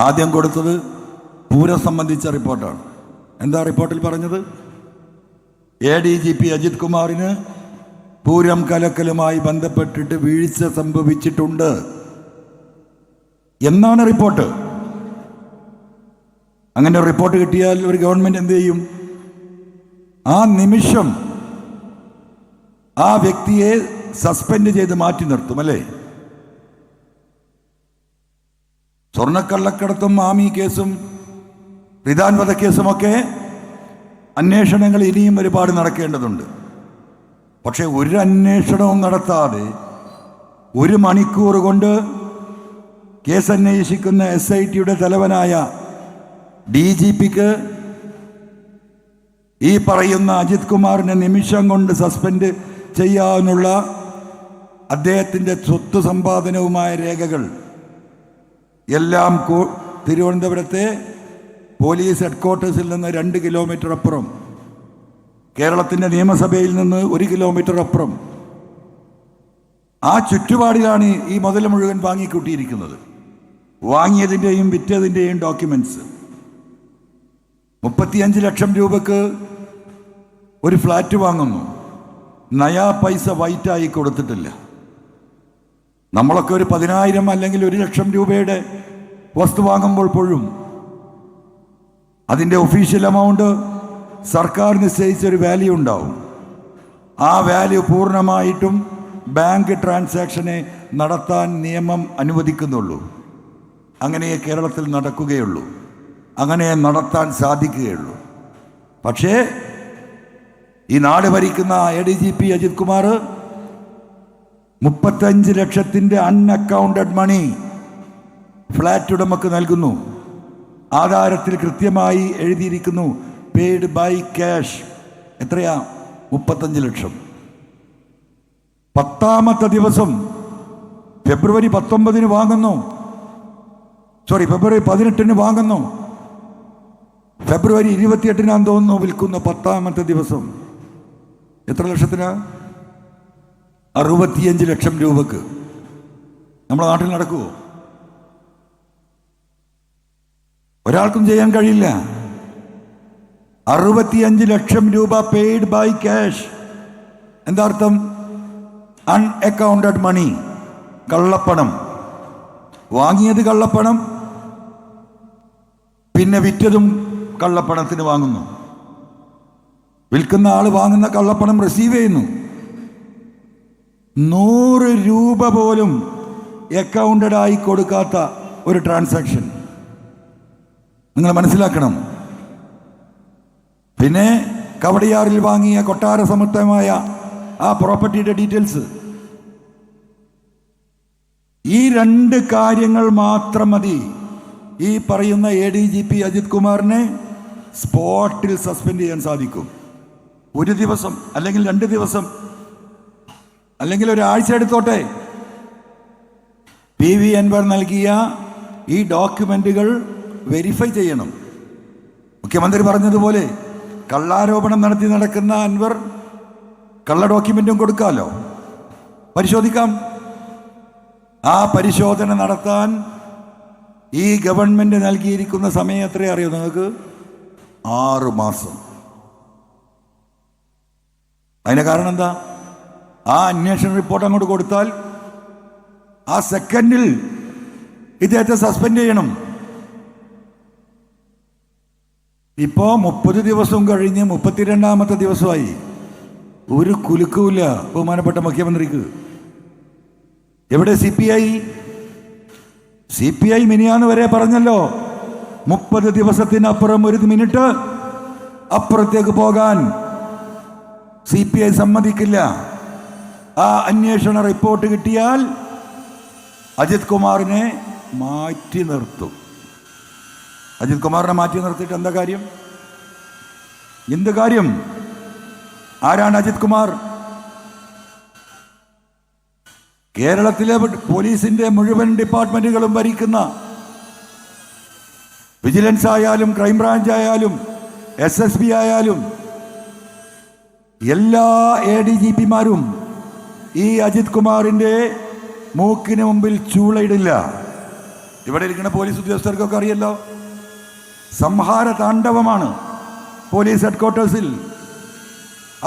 ആദ്യം കൊടുത്തത് പൂരം സംബന്ധിച്ച റിപ്പോർട്ടാണ്. എന്താ റിപ്പോർട്ടിൽ പറഞ്ഞത്? ADGP അജിത് കുമാറിന് പൂരം കലക്കലുമായി ബന്ധപ്പെട്ടിട്ട് വീഴ്ച സംഭവിച്ചിട്ടുണ്ട് എന്നാണ് റിപ്പോർട്ട്. അങ്ങനെ റിപ്പോർട്ട് കിട്ടിയാൽ ഒരു ഗവൺമെന്റ് എന്ത് ചെയ്യും? ആ നിമിഷം ആ വ്യക്തിയെ സസ്പെൻഡ് ചെയ്ത് മാറ്റി നിർത്തും, അല്ലേ? സ്വർണ്ണക്കള്ളക്കടത്തും മാമി കേസും റിദാൻ വധക്കേസുമൊക്കെ അന്വേഷണങ്ങൾ ഇനിയും ഒരുപാട് നടക്കേണ്ടതുണ്ട്. പക്ഷെ ഒരു അന്വേഷണവും നടത്താതെ 1 മണിക്കൂർ കൊണ്ട് കേസ് അന്വേഷിക്കുന്ന SITയുടെ തലവനായ DGPക്ക് ഈ പറയുന്ന അജിത് കുമാറിനെ നിമിഷം കൊണ്ട് സസ്പെൻഡ് ചെയ്യാനുള്ള അദ്ദേഹത്തിൻ്റെ സ്വത്ത് സമ്പാദനവുമായ രേഖകൾ എല്ലാം തിരുവനന്തപുരത്തെ പോലീസ് ഹെഡ്ക്വാർട്ടേഴ്സിൽ നിന്ന് 2 കിലോമീറ്റർ അപ്പുറം, കേരളത്തിൻ്റെ നിയമസഭയിൽ നിന്ന് 1 കിലോമീറ്റർ അപ്പുറം, ആ ചുറ്റുപാടിലാണ് ഈ മുതൽ മുഴുവൻ വാങ്ങിക്കൂട്ടിയിരിക്കുന്നത്. വാങ്ങിയതിൻ്റെയും വിറ്റതിൻ്റെയും ഡോക്യുമെന്റ്സ്. 35 ലക്ഷം രൂപക്ക് ഒരു ഫ്ലാറ്റ് വാങ്ങുന്നു, നയാ പൈസ വൈറ്റായി കൊടുത്തിട്ടില്ല. നമ്മളൊക്കെ ഒരു 10,000 അല്ലെങ്കിൽ 1 ലക്ഷം രൂപയുടെ വസ്തു വാങ്ങുമ്പോൾ പോലും അതിൻ്റെ ഒഫീഷ്യൽ എമൗണ്ട് സർക്കാർ നിശ്ചയിച്ചൊരു വാല്യൂ ഉണ്ടാവും. ആ വാല്യൂ പൂർണ്ണമായിട്ടും ബാങ്ക് ട്രാൻസാക്ഷനെ നടത്താൻ നിയമം അനുവദിക്കുന്നുള്ളൂ. അങ്ങനെ കേരളത്തിൽ നടക്കുകയുള്ളൂ, അങ്ങനെ നടത്താൻ സാധിക്കുകയുള്ളൂ. പക്ഷേ ഈ നാട് ഭരിക്കുന്ന ADGP അജിത് കുമാർ 35 ലക്ഷത്തിൻ്റെ അൺഅക്കൗണ്ടഡ് മണി ഫ്ലാറ്റ് ഉടമക്ക് നൽകുന്നു. ആധാരത്തിൽ കൃത്യമായി എഴുതിയിരിക്കുന്നു പെയ്ഡ് ബൈ ക്യാഷ്. എത്രയാ? 35 ലക്ഷം. 10ാമത്തെ ദിവസം ഫെബ്രുവരി 19 വാങ്ങുന്നു, ഫെബ്രുവരി 18 വാങ്ങുന്നു, ഫെബ്രുവരി 28 തോന്നുന്നു വിൽക്കുന്നു. 10ാമത്തെ ദിവസം എത്ര ലക്ഷത്തിനാ? 65 ലക്ഷം രൂപക്ക്. നമ്മുടെ നാട്ടിൽ നടക്കുമോ? ഒരാൾക്കും ചെയ്യാൻ കഴിയില്ല. 65 ലക്ഷം രൂപ പെയ്ഡ് ബൈ ക്യാഷ്. എന്താ അർത്ഥം? അൺഅക്കൗണ്ടഡ് മണി, കള്ളപ്പണം. വാങ്ങിയത് കള്ളപ്പണം, പിന്നെ വിറ്റതും കള്ളപ്പണത്തിന് വാങ്ങുന്നു. വിൽക്കുന്ന ആള് വാങ്ങുന്ന കള്ളപ്പണം റിസീവ് ചെയ്യുന്നു. 100 രൂപ പോലും അക്കൗണ്ടഡായി കൊടുക്കാത്ത ഒരു ട്രാൻസാക്ഷൻ നിങ്ങൾ മനസ്സിലാക്കണം. പിന്നെ കവടിയാറിൽ വാങ്ങിയ കൊട്ടാര സമുദ്രമായ ആ പ്രോപ്പർട്ടിയുടെ ഡീറ്റെയിൽസ്. ഈ 2 കാര്യങ്ങൾ മാത്രം മതി ഈ പറയുന്ന ADGP അജിത് കുമാറിനെ സ്പോട്ടിൽ സസ്പെൻഡ് ചെയ്യാൻ സാധിക്കും. 1 ദിവസം അല്ലെങ്കിൽ 2 ദിവസം അല്ലെങ്കിൽ ഒരാഴ്ച എടുത്തോട്ടെ. PV അൻവർ നൽകിയ ഈ ഡോക്യുമെന്റുകൾ വെരിഫൈ ചെയ്യണം. മുഖ്യമന്ത്രി പറഞ്ഞതുപോലെ കള്ളാരോപണം നടത്തി നടക്കുന്ന അൻവർ കള്ള ഡോക്യുമെന്റും കൊടുക്കാമല്ലോ, പരിശോധിക്കാം. ആ പരിശോധന നടത്താൻ ഈ ഗവൺമെന്റ് നൽകിയിരിക്കുന്ന സമയം എത്രയും അറിയോ നിങ്ങൾക്ക്? 6 മാസം. അതിന് കാരണം എന്താ? ആ അന്വേഷണ റിപ്പോർട്ട് അങ്ങോട്ട് കൊടുത്താൽ ആ സെക്കൻഡിൽ ഇദ്ദേഹത്തെ സസ്പെൻഡ് ചെയ്യണം. ഇപ്പോ 30 ദിവസം കഴിഞ്ഞ് 32ാമത്തെ ദിവസമായി. ഒരു കുലുക്കുമില്ല ബഹുമാനപ്പെട്ട മുഖ്യമന്ത്രിക്ക്. എവിടെ CPI മിനിയാന്ന് വരെ പറഞ്ഞല്ലോ 30 ദിവസത്തിനപ്പുറം 1 മിനിറ്റ് അപ്പുറത്തേക്ക് പോകാൻ CPI സമ്മതിക്കില്ല. ആ അന്വേഷണ റിപ്പോർട്ട് കിട്ടിയാൽ അജിത് കുമാറിനെ മാറ്റി നിർത്തും. അജിത് കുമാറിനെ മാറ്റി നിർത്തിയിട്ട് എന്താ കാര്യം? എന്ത് കാര്യം? ആരാണ് അജിത് കുമാർ? കേരളത്തിലെ പോലീസിന്റെ മുഴുവൻ ഡിപ്പാർട്ട്മെന്റുകളും ഭരിക്കുന്ന, വിജിലൻസ് ആയാലും ക്രൈംബ്രാഞ്ച് ആയാലും SSB ആയാലും എല്ലാ ADGPമാരും ഈ അജിത് കുമാറിന്റെ മൂക്കിന് മുമ്പിൽ ചൂളയിടില്ല. ഇവിടെ ഇരിക്കുന്ന പോലീസ് ഉദ്യോഗസ്ഥർക്കൊക്കെ അറിയല്ലോ, സംഹാര താണ്ഡവമാണ് പോലീസ് ഹെഡ്ക്വാർട്ടേഴ്സിൽ.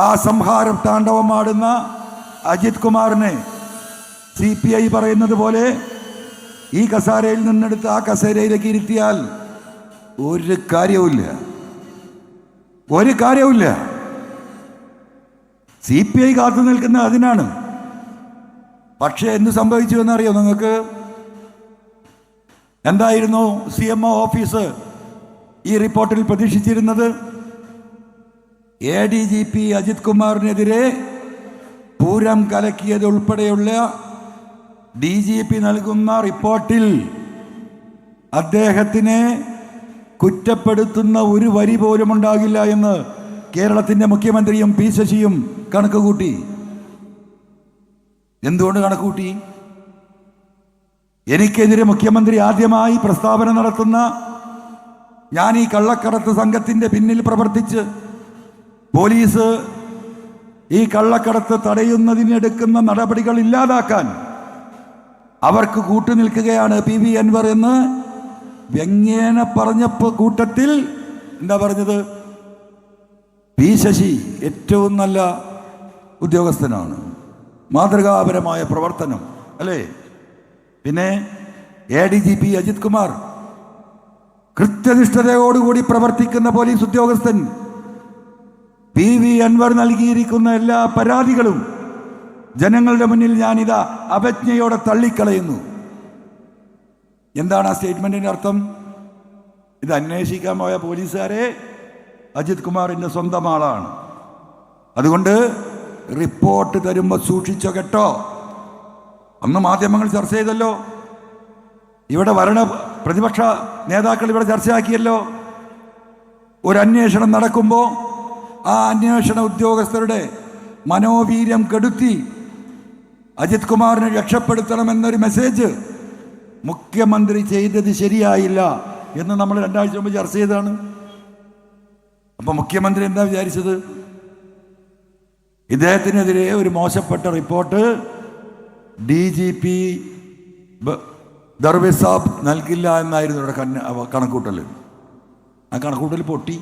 ആ സംഹാര താണ്ഡവമാടുന്ന അജിത് കുമാറിനെ CPI പറയുന്നത് പോലെ ഈ കസേരയിൽ നിന്നെടുത്ത് ആ കസേരയിലേക്ക് ഇരുത്തിയാൽ ഒരു കാര്യവുമില്ല. CPI കാത്തു നിൽക്കുന്ന അതിനാണ്. പക്ഷേ എന്ത് സംഭവിച്ചു എന്നറിയോ നിങ്ങൾക്ക്? എന്തായിരുന്നു CMO ഓഫീസ് ഈ റിപ്പോർട്ടിൽ പ്രതീക്ഷിച്ചിരുന്നത്? ADGP അജിത് കുമാറിനെതിരെ പൂരം കലക്കിയത് ഉൾപ്പെടെയുള്ള DGP നൽകുന്ന റിപ്പോർട്ടിൽ അദ്ദേഹത്തിനെ കുറ്റപ്പെടുത്തുന്ന ഒരു വരി പോലും ഉണ്ടാകില്ല എന്ന് കേരളത്തിൻ്റെ മുഖ്യമന്ത്രിയും P. ശശിയും കണക്ക് കൂട്ടി. എന്തുകൊണ്ട് കണക്ക് കൂട്ടി? എനിക്കെതിരെ മുഖ്യമന്ത്രി ആദ്യമായി പ്രസ്താവന നടത്തുന്ന, ഞാൻ ഈ കള്ളക്കടത്ത് സംഘത്തിൻ്റെ പിന്നിൽ പ്രവർത്തിച്ച് പോലീസ് ഈ കള്ളക്കടത്ത് തടയുന്നതിനെടുക്കുന്ന നടപടികൾ ഇല്ലാതാക്കാൻ അവർക്ക് കൂട്ടുനിൽക്കുകയാണ് PV അൻവർ എന്ന് വ്യംഗ്യേന പറഞ്ഞപ്പോൾ കൂട്ടത്തിൽ എന്താ പറഞ്ഞത്? P. ശശി ഏറ്റവും നല്ല ഉദ്യോഗസ്ഥനാണ്, മാതൃകാപരമായ പ്രവർത്തനം അല്ലേ? പിന്നെ ADGP അജിത് കുമാർ കൃത്യനിഷ്ഠതയോടുകൂടി പ്രവർത്തിക്കുന്ന പോലീസ് ഉദ്യോഗസ്ഥൻ. PV അൻവർ നൽകിയിരിക്കുന്ന എല്ലാ പരാതികളും ജനങ്ങളുടെ മുന്നിൽ ഞാനിതാ അവജ്ഞയോടെ തള്ളിക്കളയുന്നു. എന്താണ് ആ സ്റ്റേറ്റ്മെന്റിന്റെ അർത്ഥം? ഇത് അന്വേഷിക്കാൻ പോയ പോലീസുകാരെ അജിത് കുമാറിന്റെ സ്വന്തം ആളാണ്. അതുകൊണ്ട് റിപ്പോർട്ട് തരുമ്പോൾ സൂക്ഷിച്ചോ കേട്ടോ. അന്ന് മാധ്യമങ്ങൾ ചർച്ച ചെയ്തല്ലോ, ഇവിടെ പ്രതിപക്ഷ നേതാക്കൾ ഇവിടെ ചർച്ചയാക്കിയല്ലോ. ഒരു അന്വേഷണം നടക്കുമ്പോൾ ആ അന്വേഷണ ഉദ്യോഗസ്ഥരുടെ മനോവീര്യം കെടുത്തി അജിത് കുമാറിനെ രക്ഷപ്പെടുത്തണമെന്നൊരു മെസ്സേജ് മുഖ്യമന്ത്രി ചെയ്തത് ശരിയായില്ല എന്ന് നമ്മൾ 2 ആഴ്ച മുമ്പ് ചർച്ച ചെയ്തതാണ്. അപ്പം മുഖ്യമന്ത്രി എന്താ വിചാരിച്ചത്? ഇദ്ദേഹത്തിനെതിരെ ഒരു മോശപ്പെട്ട റിപ്പോർട്ട് DGP ദർവേസ് സാബ് നൽകില്ല എന്നായിരുന്നു ഇവിടെ കണക്കൂട്ടൽ. ആ കണക്കൂട്ടൽ പൊട്ടി.